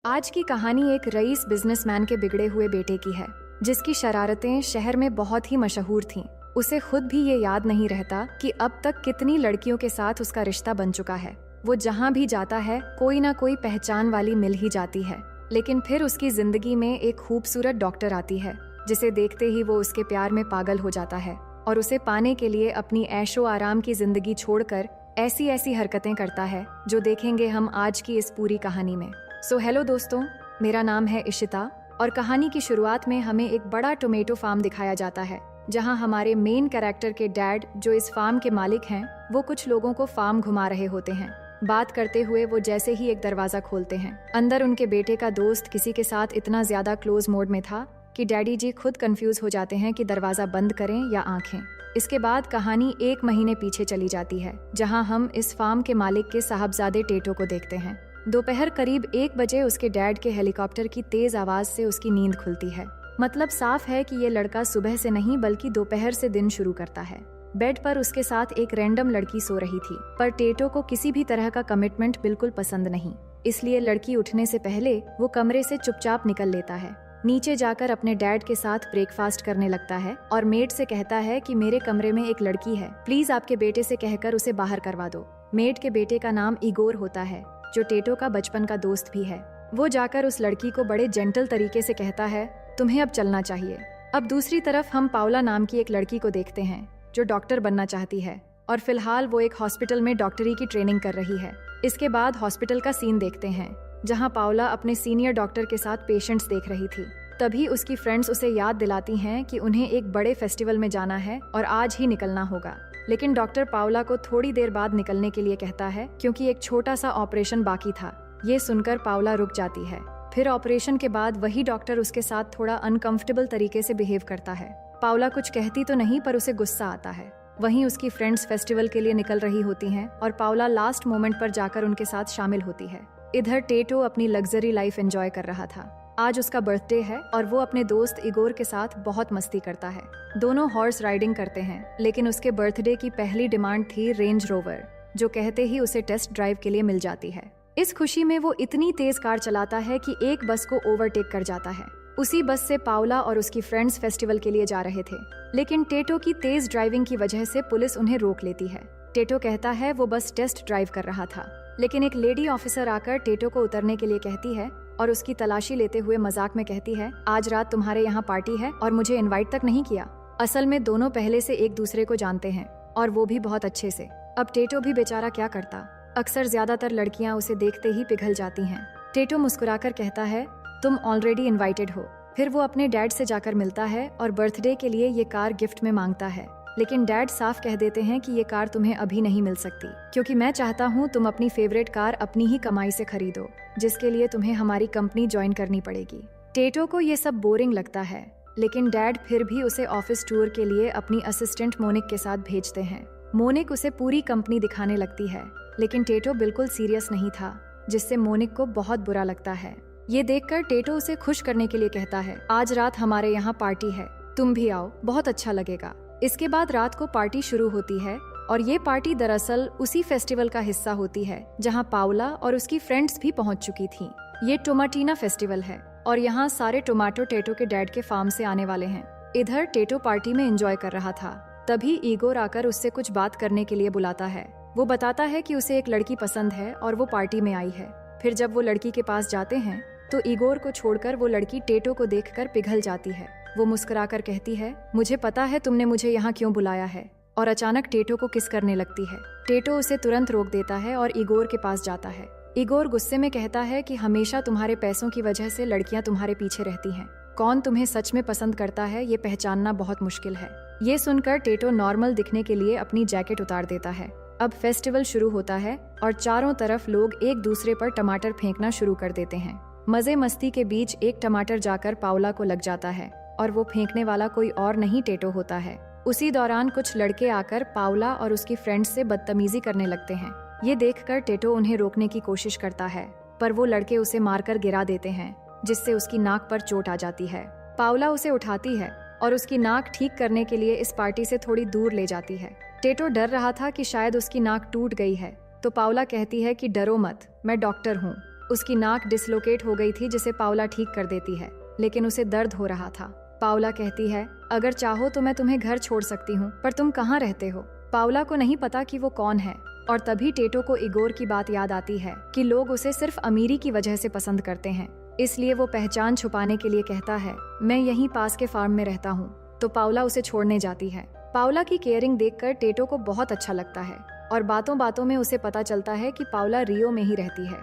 आज की कहानी एक रईस बिजनेसमैन के बिगड़े हुए बेटे की है, जिसकी शरारतें शहर में बहुत ही मशहूर थीं। उसे खुद भी ये याद नहीं रहता कि अब तक कितनी लड़कियों के साथ उसका रिश्ता बन चुका है। वो जहाँ भी जाता है कोई ना कोई पहचान वाली मिल ही जाती है। लेकिन फिर उसकी जिंदगी में एक खूबसूरत डॉक्टर आती है, जिसे देखते ही वो उसके प्यार में पागल हो जाता है और उसे पाने के लिए अपनी ऐशो आराम की जिंदगी छोड़कर ऐसी ऐसी हरकतें करता है जो देखेंगे हम आज की इस पूरी कहानी में। सो हेलो दोस्तों, मेरा नाम है इशिता और कहानी की शुरुआत में हमें एक बड़ा टोमेटो फार्म दिखाया जाता है, जहां हमारे मेन कैरेक्टर के डैड, जो इस फार्म के मालिक हैं, वो कुछ लोगों को फार्म घुमा रहे होते हैं। बात करते हुए वो जैसे ही एक दरवाजा खोलते हैं, अंदर उनके बेटे का दोस्त किसी के साथ इतना ज्यादा क्लोज मोड में था कि डैडी जी खुद कंफ्यूज हो जाते हैं कि दरवाजा बंद करें या आंखें। इसके बाद कहानी 1 महीने पीछे चली जाती है, जहां हम इस फार्म के मालिक के साहबजादे टेटो को देखते हैं। दोपहर करीब 1 बजे उसके डैड के हेलीकॉप्टर की तेज आवाज से उसकी नींद खुलती है। मतलब साफ है कि ये लड़का सुबह से नहीं बल्कि दोपहर से दिन शुरू करता है। बेड पर उसके साथ एक रैंडम लड़की सो रही थी, पर टेटो को किसी भी तरह का कमिटमेंट बिल्कुल पसंद नहीं। इसलिए लड़की उठने से पहले वो कमरे से चुपचाप निकल लेता है। नीचे जाकर अपने डैड के साथ ब्रेकफास्ट करने लगता है और मेड से कहता है कि मेरे कमरे में एक लड़की है, प्लीज आपके बेटे से कहकर उसे बाहर करवा दो। मेड के बेटे का नाम इगोर होता है, जो टेटो का बचपन का दोस्त भी है। वो जाकर उस लड़की को बड़े जेंटल तरीके से कहता है, तुम्हें अब चलना चाहिए। अब दूसरी तरफ हम पाउला नाम की एक लड़की को देखते हैं, जो डॉक्टर बनना चाहती है और फिलहाल वो एक हॉस्पिटल में डॉक्टरी की ट्रेनिंग कर रही है। इसके बाद हॉस्पिटल का सीन देखते हैं, जहां पाउला अपने सीनियर डॉक्टर के साथ पेशेंट्स देख रही थी। तभी उसकी फ्रेंड्स उसे याद दिलाती हैं कि उन्हें एक बड़े फेस्टिवल में जाना है और आज ही निकलना होगा। लेकिन डॉक्टर पाउला को थोड़ी देर बाद निकलने के लिए कहता है, क्योंकि एक छोटा सा ऑपरेशन बाकी था। ये सुनकर पाउला रुक जाती है। फिर ऑपरेशन के बाद वही डॉक्टर उसके साथ थोड़ा अनकंफर्टेबल तरीके से बिहेव करता है। पाउला कुछ कहती तो नहीं, पर उसे गुस्सा आता है। वहीं उसकी फ्रेंड्स फेस्टिवल के लिए निकल रही होती हैं और पाउला लास्ट मोमेंट पर जाकर उनके साथ शामिल होती है। इधर टेटो अपनी लग्जरी लाइफ एंजॉय कर रहा था। आज उसका बर्थडे है और वो अपने दोस्त इगोर के साथ बहुत मस्ती करता है। दोनों हॉर्स राइडिंग करते हैं, लेकिन उसके बर्थडे की पहली डिमांड थी रेंज रोवर, जो कहते ही उसे टेस्ट ड्राइव के लिए मिल जाती है। इस खुशी में वो इतनी तेज कार चलाता है कि एक बस को ओवरटेक कर जाता है। उसी बस से पाउला और उसकी फ्रेंड्स फेस्टिवल के लिए जा रहे थे, लेकिन टेटो की तेज ड्राइविंग की वजह से पुलिस उन्हें रोक लेती है। टेटो कहता है वो बस टेस्ट ड्राइव कर रहा था, लेकिन एक लेडी ऑफिसर आकर टेटो को उतरने के लिए कहती है और उसकी तलाशी लेते हुए मजाक में कहती है, आज रात तुम्हारे यहाँ पार्टी है और मुझे इनवाइट तक नहीं किया। असल में दोनों पहले से एक दूसरे को जानते हैं और वो भी बहुत अच्छे से। अब टेटो भी बेचारा क्या करता, अक्सर ज्यादातर लड़कियां उसे देखते ही पिघल जाती हैं। टेटो मुस्कुराकर कहता है, तुम ऑलरेडी इनवाइटेड हो। फिर वो अपने डैड से जाकर मिलता है और बर्थडे के लिए ये कार गिफ्ट में मांगता है, लेकिन डैड साफ कह देते हैं कि ये कार तुम्हें अभी नहीं मिल सकती, क्योंकि मैं चाहता हूँ तुम अपनी फेवरेट कार अपनी ही कमाई से खरीदो, जिसके लिए तुम्हें हमारी कंपनी ज्वाइन करनी पड़ेगी। टेटो को ये सब बोरिंग लगता है, लेकिन डैड फिर भी उसे ऑफिस टूर के लिए अपनी असिस्टेंट मोनिक के साथ भेजते हैं। मोनिक उसे पूरी कंपनी दिखाने लगती है, लेकिन टेटो बिल्कुल सीरियस नहीं था, जिससे मोनिक को बहुत बुरा लगता है। ये देखकर टेटो उसे खुश करने के लिए कहता है, आज रात हमारे यहाँ पार्टी है, तुम भी आओ, बहुत अच्छा लगेगा। इसके बाद रात को पार्टी शुरू होती है और ये पार्टी दरअसल उसी फेस्टिवल का हिस्सा होती है, जहाँ पाउला और उसकी फ्रेंड्स भी पहुँच चुकी थी। ये टोमाटीना फेस्टिवल है और यहाँ सारे टोमेटो टेटो के डैड के फार्म से आने वाले हैं। इधर टेटो पार्टी में एंजॉय कर रहा था, तभी इगोर आकर उससे कुछ बात करने के लिए बुलाता है। वो बताता है कि उसे एक लड़की पसंद है और वो पार्टी में आई है। फिर जब वो लड़की के पास जाते हैं तो इगोर को छोड़कर वो लड़की टेटो को देखकर पिघल जाती है। वो मुस्कुराकर कहती है, मुझे पता है तुमने मुझे यहाँ क्यों बुलाया है, और अचानक टेटो को किस करने लगती है। टेटो उसे तुरंत रोक देता है और इगोर के पास जाता है। इगोर गुस्से में कहता है कि हमेशा तुम्हारे पैसों की वजह से लड़कियां तुम्हारे पीछे रहती हैं। कौन तुम्हें सच में पसंद करता है ये पहचानना बहुत मुश्किल है। ये सुनकर टेटो नॉर्मल दिखने के लिए अपनी जैकेट उतार देता है। अब फेस्टिवल शुरू होता है और चारों तरफ लोग एक दूसरे पर टमाटर फेंकना शुरू कर देते हैं। मजे मस्ती के बीच एक टमाटर जाकर पाउला को लग जाता है और वो फेंकने वाला कोई और नहीं टेटो होता है। उसी दौरान कुछ लड़के आकर पाउला और उसकी फ्रेंड्स से बदतमीजी करने लगते हैं। ये देखकर टेटो उन्हें रोकने की कोशिश करता है, पर वो लड़के उसे मारकर गिरा देते हैं, जिससे उसकी नाक पर चोट आ जाती है। पाउला उसे उठाती है और उसकी नाक ठीक करने के लिए इस पार्टी से थोड़ी दूर ले जाती है। टेटो डर रहा था कि शायद उसकी नाक टूट गई है, तो पाउला कहती है कि डरो मत, मैं डॉक्टर हूँ। उसकी नाक डिसलोकेट हो गई थी जिसे पाउला ठीक कर देती है, लेकिन उसे दर्द हो रहा था। पाउला कहती है, अगर चाहो तो मैं तुम्हें घर छोड़ सकती हूँ, पर तुम कहाँ रहते हो? पाउला को नहीं पता कि वो कौन है, और तभी टेटो को इगोर की बात याद आती है कि लोग उसे सिर्फ अमीरी की वजह से पसंद करते हैं। इसलिए वो पहचान छुपाने के लिए कहता है, मैं यहीं पास के फार्म में रहता हूँ। तो पाउला उसे छोड़ने जाती है। पाउला की केयरिंग देखकर टेटो को बहुत अच्छा लगता है, और बातों बातों में उसे पता चलता है कि पाउला रियो में ही रहती है।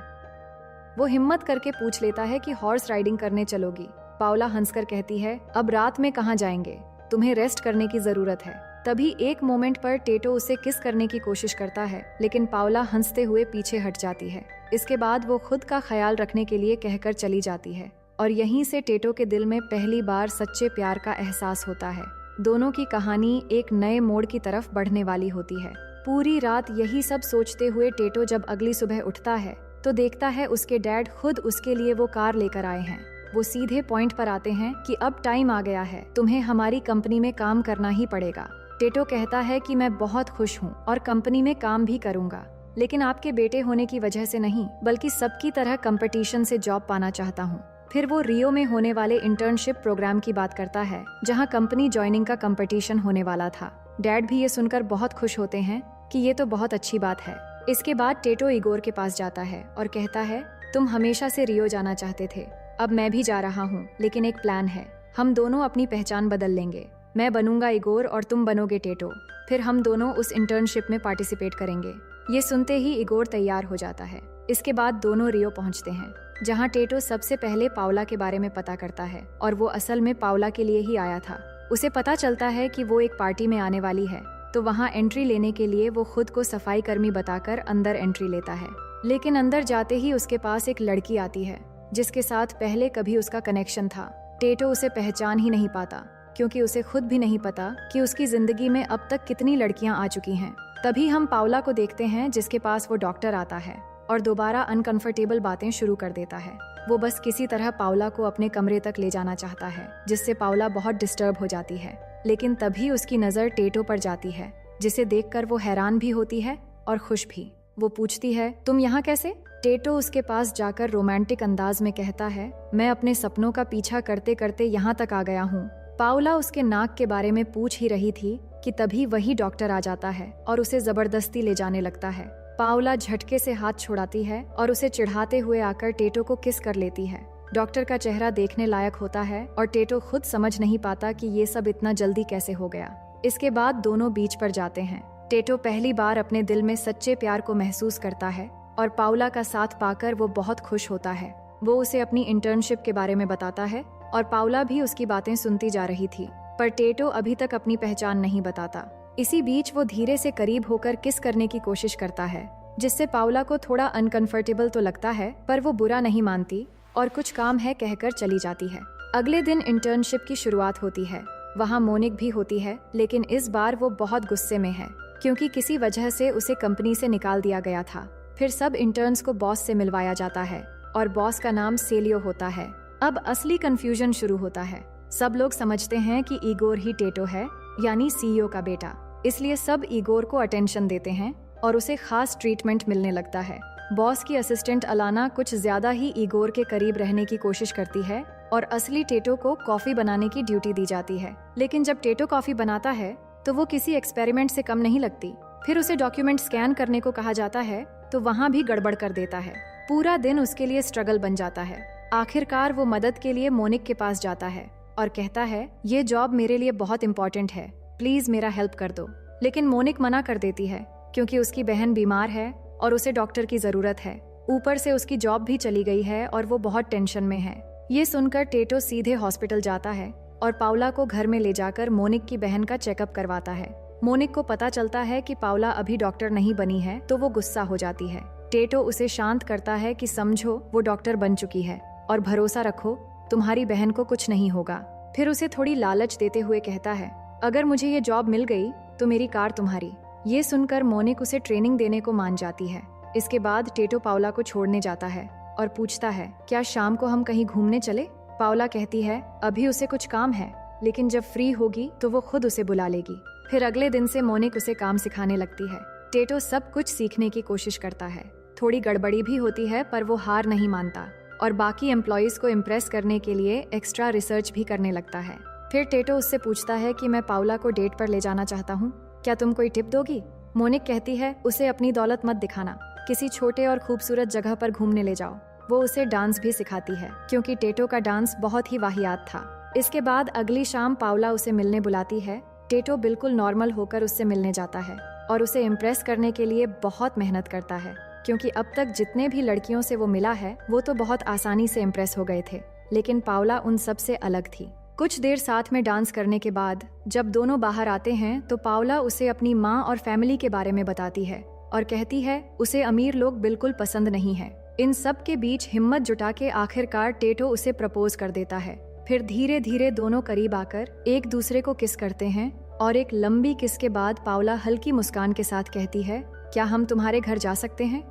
वो हिम्मत करके पूछ लेता है कि हॉर्स राइडिंग करने चलोगी? पाउला हंसकर कहती है, अब रात में कहाँ जाएंगे, तुम्हें रेस्ट करने की जरूरत है। तभी एक मोमेंट पर टेटो उसे किस करने की कोशिश करता है, लेकिन पाउला हंसते हुए पीछे हट जाती है। इसके बाद वो खुद का ख्याल रखने के लिए कहकर चली जाती है, और यहीं से टेटो के दिल में पहली बार सच्चे प्यार का एहसास होता है। दोनों की कहानी एक नए मोड़ की तरफ बढ़ने वाली होती है। पूरी रात यही सब सोचते हुए टेटो जब अगली सुबह उठता है तो देखता है उसके डैड खुद उसके लिए वो कार लेकर आए हैं। वो सीधे पॉइंट पर आते हैं कि अब टाइम आ गया है, तुम्हें हमारी कंपनी में काम करना ही पड़ेगा। टेटो कहता है कि मैं बहुत खुश हूँ और कंपनी में काम भी करूँगा, लेकिन आपके बेटे होने की वजह से नहीं, बल्कि सबकी तरह कंपटीशन से जॉब पाना चाहता हूँ। फिर वो रियो में होने वाले इंटर्नशिप प्रोग्राम की बात करता है, जहाँ कंपनी ज्वाइनिंग का कंपटीशन होने वाला था। डैड भी ये सुनकर बहुत खुश होते हैं कि ये तो बहुत अच्छी बात है। इसके बाद टेटो इगोर के पास जाता है और कहता है, तुम हमेशा से रियो जाना चाहते थे, अब मैं भी जा रहा हूँ, लेकिन एक प्लान है। हम दोनों अपनी पहचान बदल लेंगे, मैं बनूंगा इगोर और तुम बनोगे टेटो। फिर हम दोनों उस इंटर्नशिप में पार्टिसिपेट करेंगे। ये सुनते ही इगोर तैयार हो जाता है। इसके बाद दोनों रियो पहुंचते हैं, जहां टेटो सबसे पहले पाउला के बारे में पता करता है, और वो असल में पाउला के लिए ही आया था। उसे पता चलता है कि वो एक पार्टी में आने वाली है, तो वहां एंट्री लेने के लिए वो खुद को सफाई कर्मी बताकर अंदर एंट्री लेता है। लेकिन अंदर जाते ही उसके पास एक लड़की आती है, जिसके साथ पहले कभी उसका कनेक्शन था। टेटो उसे पहचान ही नहीं पाता, क्योंकि उसे खुद भी नहीं पता कि उसकी जिंदगी में अब तक कितनी लड़कियां आ चुकी हैं। तभी हम पाउला को देखते हैं, जिसके पास वो डॉक्टर आता है और दोबारा अनकंफर्टेबल बातें शुरू कर देता है। वो बस किसी तरह पाउला को अपने कमरे तक ले जाना चाहता है, जिससे पाउला बहुत डिस्टर्ब हो जाती है। लेकिन तभी उसकी नजर टेटो पर जाती है, जिसे देखकर वो हैरान भी होती है और खुश भी। वो पूछती है, तुम यहाँ कैसे? टेटो उसके पास जाकर रोमांटिक अंदाज में कहता है, मैं अपने सपनों का पीछा करते करते यहाँ तक आ गया हूँ। पाउला उसके नाक के बारे में पूछ ही रही थी कि तभी वही डॉक्टर आ जाता है और उसे जबरदस्ती ले जाने लगता है। पाउला झटके से हाथ छुड़ाती है और उसे चिढ़ाते हुए आकर टेटो को किस कर लेती है। डॉक्टर का चेहरा देखने लायक होता है और टेटो खुद समझ नहीं पाता कि ये सब इतना जल्दी कैसे हो गया। इसके बाद दोनों बीच पर जाते हैं। टेटो पहली बार अपने दिल में सच्चे प्यार को महसूस करता है और पाउला का साथ पाकर वो बहुत खुश होता है। वो उसे अपनी इंटर्नशिप के बारे में बताता है और पाउला भी उसकी बातें सुनती जा रही थी, पर टेटो अभी तक अपनी पहचान नहीं बताता। इसी बीच वो धीरे से करीब होकर किस करने की कोशिश करता है, जिससे पाउला को थोड़ा अनकंफर्टेबल तो लगता है, पर वो बुरा नहीं मानती और कुछ काम है कहकर चली जाती है। अगले दिन इंटर्नशिप की शुरुआत होती है। वहाँ मोनिक भी होती है, लेकिन इस बार वो बहुत गुस्से में है, क्योंकि किसी वजह से उसे कंपनी से निकाल दिया गया था। फिर सब इंटर्न्स को बॉस से मिलवाया जाता है और बॉस का नाम सेलियो होता है। अब असली कंफ्यूजन शुरू होता है। सब लोग समझते हैं कि इगोर ही टेटो है, यानी सीईओ का बेटा, इसलिए सब इगोर को अटेंशन देते हैं और उसे खास ट्रीटमेंट मिलने लगता है। बॉस की असिस्टेंट अलाना कुछ ज्यादा ही इगोर के करीब रहने की कोशिश करती है और असली टेटो को कॉफी बनाने की ड्यूटी दी जाती है। लेकिन जब टेटो कॉफी बनाता है तो वो किसी एक्सपेरिमेंट से कम नहीं लगती। फिर उसे डॉक्यूमेंट स्कैन करने को कहा जाता है तो वहाँ भी गड़बड़ कर देता है। पूरा दिन उसके लिए स्ट्रगल बन जाता है। आखिरकार वो मदद के लिए मोनिक के पास जाता है और कहता है, ये जॉब मेरे लिए बहुत इम्पोर्टेंट है, प्लीज मेरा हेल्प कर दो। लेकिन मोनिक मना कर देती है, क्योंकि उसकी बहन बीमार है और उसे डॉक्टर की जरूरत है। ऊपर से उसकी जॉब भी चली गई है और वो बहुत टेंशन में है। ये सुनकर टेटो सीधे हॉस्पिटल जाता है और पाउला को घर में ले जाकर मोनिक की बहन का चेकअप करवाता है। मोनिक को पता चलता है कि पाउला अभी डॉक्टर नहीं बनी है, तो वो गुस्सा हो जाती है। टेटो उसे शांत करता है कि समझो, वो डॉक्टर बन चुकी है और भरोसा रखो, तुम्हारी बहन को कुछ नहीं होगा। फिर उसे थोड़ी लालच देते हुए कहता है, अगर मुझे ये जॉब मिल गई तो मेरी कार तुम्हारी। ये सुनकर मोनिक उसे ट्रेनिंग देने को मान जाती है। इसके बाद टेटो पाउला को छोड़ने जाता है और पूछता है, क्या शाम को हम कहीं घूमने चले? पाउला कहती है, अभी उसे कुछ काम है, लेकिन जब फ्री होगी तो वो खुद उसे बुला लेगी। फिर अगले दिन से मोनिक उसे काम सिखाने लगती है। टेटो सब कुछ सीखने की कोशिश करता है। थोड़ी गड़बड़ी भी होती है, पर वो हार नहीं मानता और बाकी एम्प्लॉयज को इम्प्रेस करने के लिए एक्स्ट्रा रिसर्च भी करने लगता है। फिर टेटो उससे पूछता है कि मैं पाउला को डेट पर ले जाना चाहता हूँ, क्या तुम कोई टिप दोगी? मोनिक कहती है, उसे अपनी दौलत मत दिखाना, किसी छोटे और खूबसूरत जगह पर घूमने ले जाओ। वो उसे डांस भी सिखाती है क्योंकि टेटो का डांस बहुत ही वाहियात था। इसके बाद अगली शाम पाउला उसे मिलने बुलाती है। टेटो बिल्कुल नॉर्मल होकर उससे मिलने जाता है और उसे इम्प्रेस करने के लिए बहुत मेहनत करता है क्योंकि अब तक जितने भी लड़कियों से वो मिला है वो तो बहुत आसानी से इम्प्रेस हो गए थे, लेकिन पाउला उन सब से अलग थी। कुछ देर साथ में डांस करने के बाद जब दोनों बाहर आते हैं तो पाउला उसे अपनी माँ और फैमिली के बारे में बताती है और कहती है उसे अमीर लोग बिल्कुल पसंद नहीं है। इन सब के बीच हिम्मत जुटा के आखिरकार टेटो उसे प्रपोज कर देता है। फिर धीरे धीरे दोनों करीब आकर एक दूसरे को किस करते हैं और एक लंबी किस के बाद पाउला हल्की मुस्कान के साथ कहती है, क्या हम तुम्हारे घर जा सकते हैं?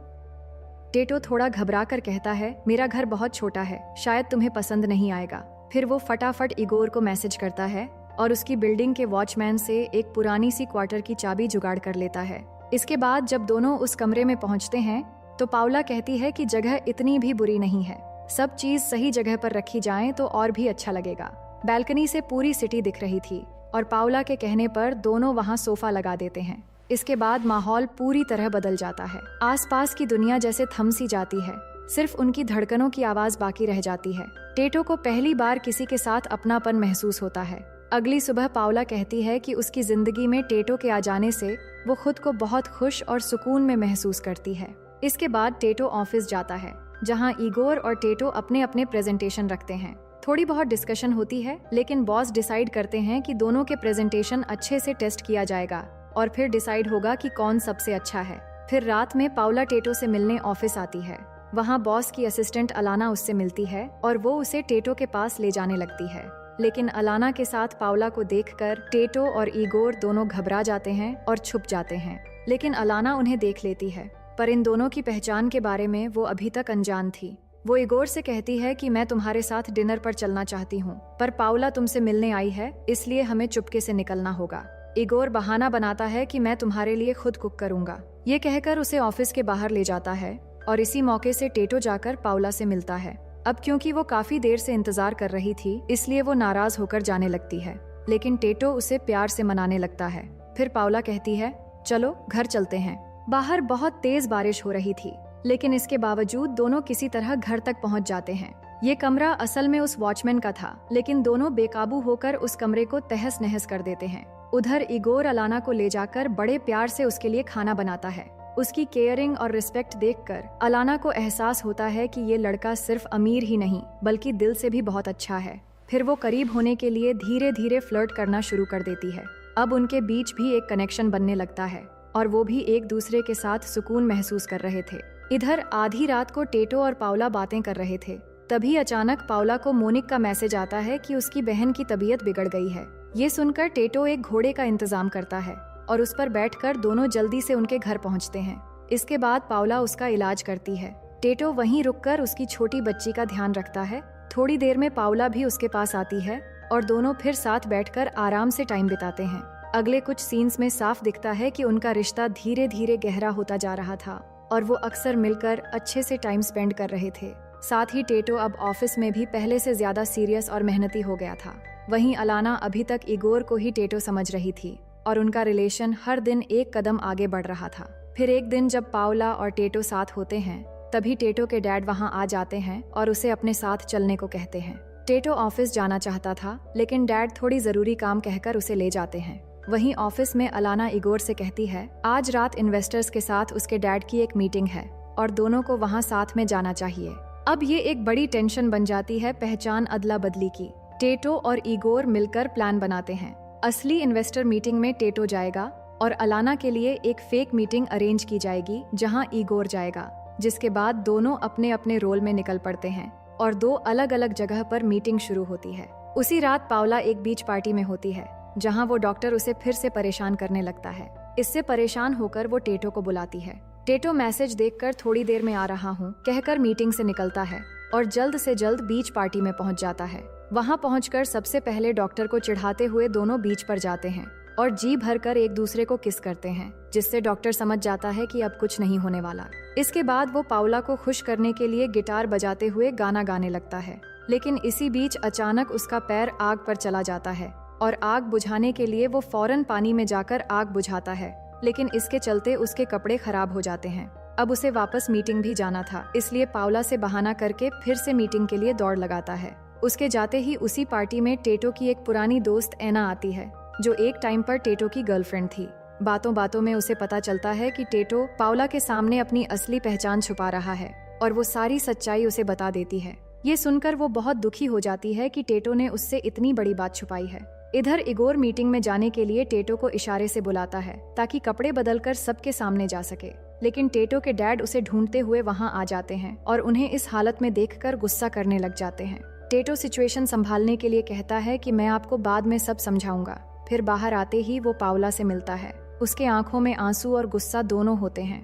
टेटो थोड़ा घबरा कर कहता है, मेरा घर बहुत छोटा है, शायद तुम्हें पसंद नहीं आएगा। फिर वो फटाफट इगोर को मैसेज करता है और उसकी बिल्डिंग के वॉचमैन से एक पुरानी सी क्वार्टर की चाबी जुगाड़ कर लेता है। इसके बाद जब दोनों उस कमरे में पहुंचते हैं तो पाउला कहती है कि जगह इतनी भी बुरी नहीं है, सब चीज सही जगह पर रखी जाए तो और भी अच्छा लगेगा। बैल्कनी से पूरी सिटी दिख रही थी और पाउला के कहने पर दोनों वहां सोफा लगा देते हैं। इसके बाद माहौल पूरी तरह बदल जाता है। आसपास की दुनिया जैसे थम सी जाती है, सिर्फ उनकी धड़कनों की आवाज बाकी रह जाती है। टेटो को पहली बार किसी के साथ अपनापन महसूस होता है। अगली सुबह पाउला कहती है कि उसकी जिंदगी में टेटो के आ जाने से वो खुद को बहुत खुश और सुकून में महसूस करती है। इसके बाद टेटो ऑफिस जाता है जहां इगोर और टेटो अपने अपने प्रेजेंटेशन रखते हैं। थोड़ी बहुत डिस्कशन होती है लेकिन बॉस डिसाइड करते हैं कि दोनों के प्रेजेंटेशन अच्छे से टेस्ट किया जाएगा और फिर डिसाइड होगा कि कौन सबसे अच्छा है। फिर रात में पाउला टेटो से मिलने ऑफिस आती है। वहाँ बॉस की असिस्टेंट अलाना उससे मिलती है और वो उसे टेटो के पास ले जाने लगती है, लेकिन अलाना के साथ पाउला को देखकर टेटो और इगोर दोनों घबरा जाते हैं और छुप जाते हैं। लेकिन अलाना उन्हें देख लेती है, पर इन दोनों की पहचान के बारे में वो अभी तक अनजान थी। वो इगोर से कहती है कि मैं तुम्हारे साथ डिनर पर चलना चाहती हूँ, पर पाउला तुमसे मिलने आई है, इसलिए हमें चुपके से निकलना होगा। इगोर बहाना बनाता है कि मैं तुम्हारे लिए खुद कुक करूंगा। ये कहकर उसे ऑफिस के बाहर ले जाता है और इसी मौके से टेटो जाकर पाउला से मिलता है। अब क्योंकि वो काफी देर से इंतजार कर रही थी, इसलिए वो नाराज होकर जाने लगती है, लेकिन टेटो उसे प्यार से मनाने लगता है। फिर पाउला कहती है, चलो घर चलते हैं। बाहर बहुत तेज बारिश हो रही थी, लेकिन इसके बावजूद दोनों किसी तरह घर तक पहुंच जाते हैं। ये कमरा असल में उस वॉचमैन का था, लेकिन दोनों बेकाबू होकर उस कमरे को तहस नहस कर देते हैं। उधर इगोर अलाना को ले जाकर बड़े प्यार से उसके लिए खाना बनाता है। उसकी केयरिंग और रिस्पेक्ट देखकर अलाना को एहसास होता है कि ये लड़का सिर्फ अमीर ही नहीं बल्कि दिल से भी बहुत अच्छा है। फिर वो करीब होने के लिए धीरे धीरे फ्लर्ट करना शुरू कर देती है। अब उनके बीच भी एक कनेक्शन बनने लगता है और वो भी एक दूसरे के साथ सुकून महसूस कर रहे थे। इधर आधी रात को टेटो और पाउला बातें कर रहे थे। तभी अचानक पाउला को मोनिक का मैसेज आता है कि उसकी बहन की तबीयत बिगड़ गई है। ये सुनकर टेटो एक घोड़े का इंतजाम करता है और उस पर बैठकर दोनों जल्दी से उनके घर पहुंचते हैं। इसके बाद पाउला उसका इलाज करती है। टेटो वहीं रुककर उसकी छोटी बच्ची का ध्यान रखता है। थोड़ी देर में पाउला भी उसके पास आती है और दोनों फिर साथ बैठकर आराम से टाइम बिताते हैं। अगले कुछ सीन्स में साफ दिखता है कि उनका रिश्ता धीरे धीरे गहरा होता जा रहा था और वो अक्सर मिलकर अच्छे से टाइम स्पेंड कर रहे थे। साथ ही टेटो अब ऑफिस में भी पहले से ज्यादा सीरियस और मेहनती हो गया था। वहीं अलाना अभी तक इगोर को ही टेटो समझ रही थी और उनका रिलेशन हर दिन एक कदम आगे बढ़ रहा था। फिर एक दिन जब पाउला और टेटो साथ होते हैं, तभी टेटो के डैड वहां आ जाते हैं और उसे अपने साथ चलने को कहते हैं। टेटो ऑफिस जाना चाहता था, लेकिन डैड थोड़ी जरूरी काम कहकर उसे ले जाते हैं। वहीं ऑफिस में अलाना इगोर से कहती है, आज रात इन्वेस्टर्स के साथ उसके डैड की एक मीटिंग है और दोनों को वहां साथ में जाना चाहिए। अब ये एक बड़ी टेंशन बन जाती है पहचान अदला बदली की। टेटो और इगोर मिलकर प्लान बनाते हैं। असली इन्वेस्टर मीटिंग में टेटो जाएगा और अलाना के लिए एक फेक मीटिंग अरेंज की जाएगी जहां इगोर जाएगा, जिसके बाद दोनों अपने अपने रोल में निकल पड़ते हैं और दो अलग अलग जगह पर मीटिंग शुरू होती है। उसी रात पाउला एक बीच पार्टी में होती है जहां वो डॉक्टर उसे फिर से परेशान करने लगता है। इससे परेशान होकर वो टेटो को बुलाती है। टेटो मैसेज देखकर थोड़ी देर में आ रहा हूँ कहकर मीटिंग से निकलता है और जल्द से जल्द बीच पार्टी में पहुंच जाता है। वहां पहुंचकर सबसे पहले डॉक्टर को चिढ़ाते हुए दोनों बीच पर जाते हैं और जी भरकर एक दूसरे को किस करते हैं, जिससे डॉक्टर समझ जाता है कि अब कुछ नहीं होने वाला। इसके बाद वो पाउला को खुश करने के लिए गिटार बजाते हुए गाना गाने लगता है, लेकिन इसी बीच अचानक उसका पैर आग पर चला जाता है और आग बुझाने के लिए वो फौरन पानी में जाकर आग बुझाता है, लेकिन इसके चलते उसके कपड़े खराब हो जाते हैं। अब उसे वापस मीटिंग भी जाना था, इसलिए पाउला से बहाना करके फिर से मीटिंग के लिए दौड़ लगाता है। उसके जाते ही उसी पार्टी में टेटो की एक पुरानी दोस्त एना आती है, जो एक टाइम पर टेटो की गर्लफ्रेंड थी। बातों बातों में उसे पता चलता है कि टेटो पाउला के सामने अपनी असली पहचान छुपा रहा है और वो सारी सच्चाई उसे बता देती है। ये सुनकर वो बहुत दुखी हो जाती है कि टेटो ने उससे इतनी बड़ी बात छुपाई है। इधर इगोर मीटिंग में जाने के लिए टेटो को इशारे से बुलाता है ताकि कपड़े बदलकर सबके सामने जा सके, लेकिन टेटो के डैड उसे ढूंढते हुए वहां आ जाते हैं और उन्हें इस हालत में देखकर गुस्सा करने लग जाते हैं। टेटो सिचुएशन संभालने के लिए कहता है कि मैं आपको बाद में सब समझाऊंगा। फिर बाहर आते ही वो पाउला से मिलता है। उसके आंखों में आंसू और गुस्सा दोनों होते हैं।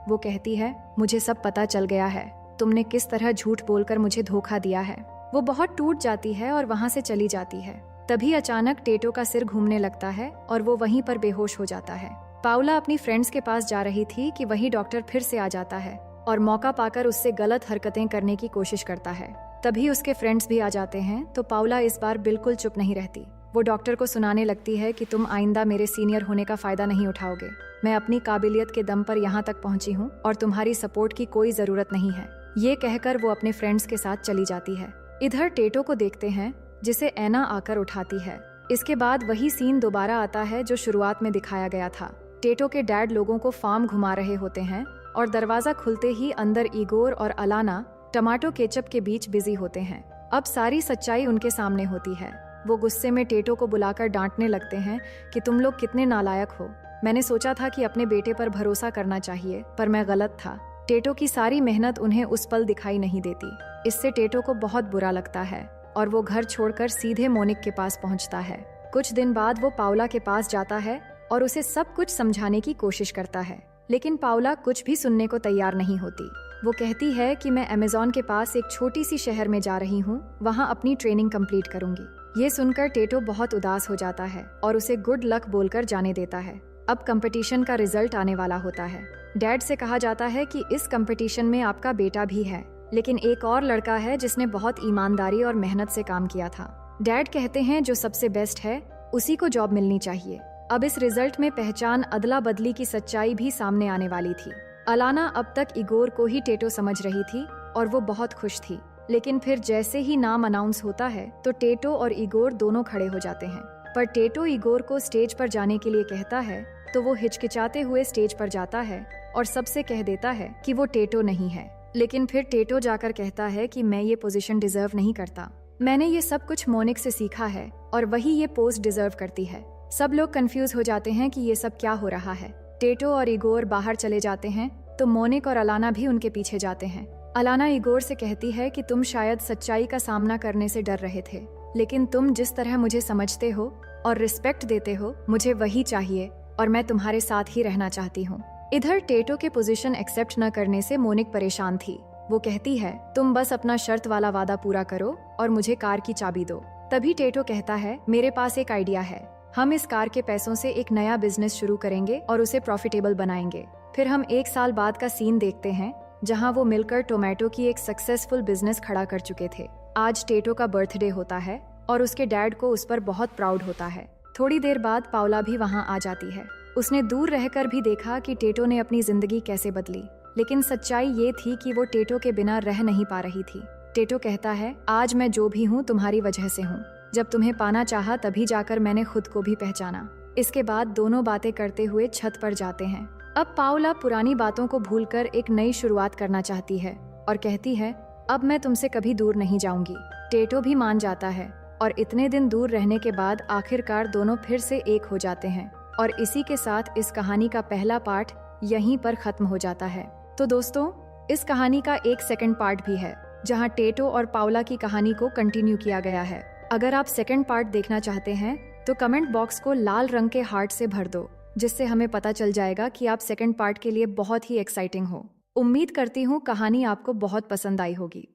वो कहती है, मुझे सब पता चल गया है, तुमने किस तरह झूठ बोलकर मुझे धोखा दिया है। वो बहुत टूट जाती है और वहां से चली जाती है। तभी अचानक टेटो का सिर घूमने लगता है और वो वहीं पर बेहोश हो जाता है। पाउला अपनी फ्रेंड्स के पास जा रही थी कि वही डॉक्टर फिर से आ जाता है और मौका पाकर उससे गलत हरकतें करने की कोशिश करता है। तभी उसके फ्रेंड्स भी आ जाते हैं, तो पाउला इस बार बिल्कुल चुप नहीं रहती। वो डॉक्टर को सुनाने लगती है कि तुम आइंदा मेरे सीनियर होने का फायदा नहीं उठाओगे। मैं अपनी काबिलियत के दम पर यहाँ तक पहुँची हूँ और तुम्हारी सपोर्ट की कोई जरूरत नहीं है। ये कहकर वो अपने फ्रेंड्स के साथ चली जाती है। इधर टेटो को देखते हैं, जिसे एना आकर उठाती है। इसके बाद वही सीन दोबारा आता है जो शुरुआत में दिखाया गया था। टेटो के डैड लोगों को फार्म घुमा रहे होते हैं और दरवाजा खुलते ही अंदर इगोर और अलाना टमाटो केचप के बीच बिजी होते हैं। अब सारी सच्चाई उनके सामने होती है। वो गुस्से में टेटो को बुलाकर डांटने लगते हैं कि तुम लोग कितने नालायक हो। मैंने सोचा था कि अपने बेटे पर भरोसा करना चाहिए, पर मैं गलत था। टेटो की सारी मेहनत उन्हें उस पल दिखाई नहीं देती। इससे टेटो को बहुत बुरा लगता है और वो घर छोड़कर सीधे मोनिक के पास पहुंचता है। कुछ दिन बाद वो पाउला के पास जाता है और उसे सब कुछ समझाने की कोशिश करता है, लेकिन पाउला कुछ भी सुनने को तैयार नहीं होती। वो कहती है कि मैं अमेज़न के पास एक छोटी सी शहर में जा रही हूँ, वहाँ अपनी ट्रेनिंग कंप्लीट करूंगी। ये सुनकर टेटो बहुत उदास हो जाता है और उसे गुड लक बोलकर जाने देता है। अब कंपटीशन का रिजल्ट आने वाला होता है। डैड से कहा जाता है कि इस कंपटीशन में आपका बेटा भी है, लेकिन एक और लड़का है जिसने बहुत ईमानदारी और मेहनत से काम किया था। डैड कहते हैं जो सबसे बेस्ट है उसी को जॉब मिलनी चाहिए। अब इस रिजल्ट में पहचान अदला बदली की सच्चाई भी सामने आने वाली थी। अलाना अब तक इगोर को ही टेटो समझ रही थी और वो बहुत खुश थी, लेकिन फिर जैसे ही नाम अनाउंस होता है तो टेटो और इगोर दोनों खड़े हो जाते हैं। पर टेटो इगोर को स्टेज पर जाने के लिए कहता है तो वो हिचकिचाते हुए स्टेज पर जाता है और सबसे कह देता है कि वो टेटो नहीं है। लेकिन फिर टेटो जाकर कहता है कि मैं ये पोजीशन डिजर्व नहीं करता। मैंने ये सब कुछ मोनिक से सीखा है और वही ये पोस्ट डिजर्व करती है। सब लोग कंफ्यूज हो जाते हैं कि ये सब क्या हो रहा है। टेटो और इगोर बाहर चले जाते हैं तो मोनिक और अलाना भी उनके पीछे जाते हैं। अलाना इगोर से कहती है कि तुम शायद सच्चाई का सामना करने से डर रहे थे, लेकिन तुम जिस तरह मुझे समझते हो और रिस्पेक्ट देते हो, मुझे वही चाहिए और मैं तुम्हारे साथ ही रहना चाहती हूँ। इधर टेटो के पोजीशन एक्सेप्ट न करने से मोनिक परेशान थी। वो कहती है तुम बस अपना शर्त वाला वादा पूरा करो और मुझे कार की चाबी दो। तभी टेटो कहता है मेरे पास एक आइडिया है, हम इस कार के पैसों से एक नया बिजनेस शुरू करेंगे और उसे प्रॉफिटेबल बनाएंगे। फिर हम 1 साल बाद का सीन देखते हैं जहां वो मिलकर टोमेटो की एक सक्सेसफुल बिजनेस खड़ा कर चुके थे। आज टेटो का बर्थडे होता है और उसके डैड को उस पर बहुत प्राउड होता है। थोड़ी देर बाद पाउला भी वहां आ जाती है। उसने दूर रहकर भी देखा कि टेटो ने अपनी जिंदगी कैसे बदली, लेकिन सच्चाई ये थी कि वो टेटो के बिना रह नहीं पा रही थी। टेटो कहता है आज मैं जो भी हूँ तुम्हारी वजह से हूँ। जब तुम्हें पाना चाहा तभी जाकर मैंने खुद को भी पहचाना। इसके बाद दोनों बातें करते हुए छत पर जाते हैं। अब पाउला पुरानी बातों को भूलकर एक नई शुरुआत करना चाहती है और कहती है अब मैं तुमसे कभी दूर नहीं जाऊंगी। टेटो भी मान जाता है और इतने दिन दूर रहने के बाद आखिरकार दोनों फिर से एक हो जाते हैं। और इसी के साथ इस कहानी का पहला पार्ट यहीं पर खत्म हो जाता है। तो दोस्तों, इस कहानी का एक सेकंड पार्ट भी है जहां टेटो और पाउला की कहानी को कंटिन्यू किया गया है। अगर आप सेकंड पार्ट देखना चाहते हैं तो कमेंट बॉक्स को लाल रंग के हार्ट से भर दो, जिससे हमें पता चल जाएगा कि आप सेकंड पार्ट के लिए बहुत ही एक्साइटिंग हो। उम्मीद करती हूँ कहानी आपको बहुत पसंद आई होगी।